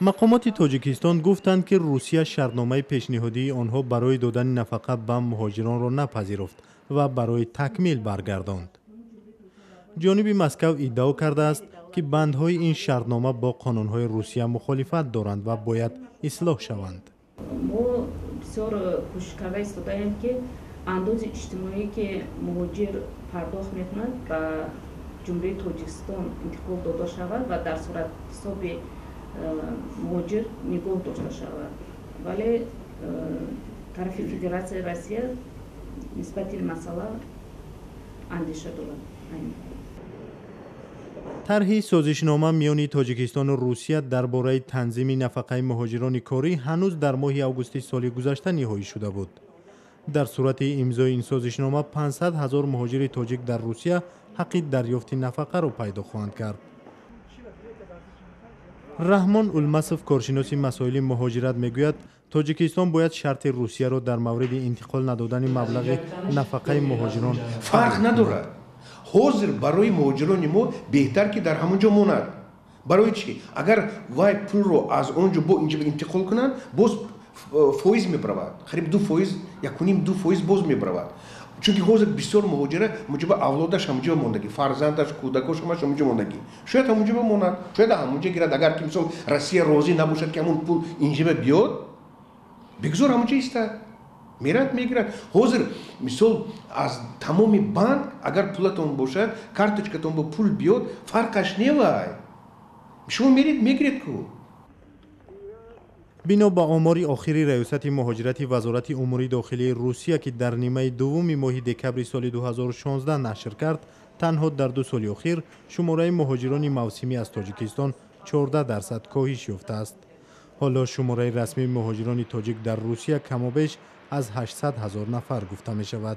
مقامات تاجیکستان گفتند که روسیه شرطنامه پیشنهادی آنها برای دادن نفقه به مهاجران را نپذیرفت و برای تکمیل برگرداند. جانب مسکو ادعا کرده است که بندهای این شرطنامه با قانونهای روسیه مخالفت دارند و باید اصلاح شوند. ما بسیار کوشش کرده ایستاده‌ایم که انداز اجتماعی که مهاجر پرداخت می‌کند به جمهوری تاجیکستان انتقال داده شود و در صورت حساب مهاجر نگاه داشته شود. ولی طرف فدراسیای روسیه نسبت این مسئله اندیشه دارد. طرح سازشنامه میان تاجیکستان و روسیه درباره تنظیم نفقه مهاجران کاری هنوز در ماه آگوست سال گذشته نهایی شده بود. در صورت امضای این سازشنامه 500,000 مهاجر تاجیک در روسیه حق دریافت نفقه را پیدا خواهند کرد. رحمان المصف کارشناس مسائل مهاجرت میگوید تاجیکستان باید شرط روسیه را در مورد انتقال ندادن مبلغ نفقه مهاجران فرق ندارد. حاضر برای مهاجران ما بهتر که در همونجا ماند. برای چی؟ اگر وای پول رو از اونجا با اینجا انتقال کنند باز فایز میبرود. قریب 1.5-2% باز میبرود. چون که حاضر بسیار مهاجر موجب اولادش همونجا ماندگی، فرزندش، کودکش همونجا ماندگی. شاید همونجا بماند، شاید همونجا گیرد. اگر که مثلا روسیه راضی نباشد که همون پول اینجا بیاد، بگذار همونجا ایستاد. میگیرد. حاضر مثال از تمام بانک اگر پولتون باشه، کارتچکتون با پول بیاد، فرقش نیست. شما میگیرید کو. بنا به آمار آخری ریاست مهاجرت وزارت امور داخلی روسیه که در نیمه دوم ماه دکبر سال 2016 نشر کرد، تنها در 2 سال اخیر شماره مهاجران موسمی از تاجیکستان 14% کاهش یافته است. حالا شماره رسمی مهاجران تاجیک در روسیه کم و بیش از 800,000 نفر گفته می شود.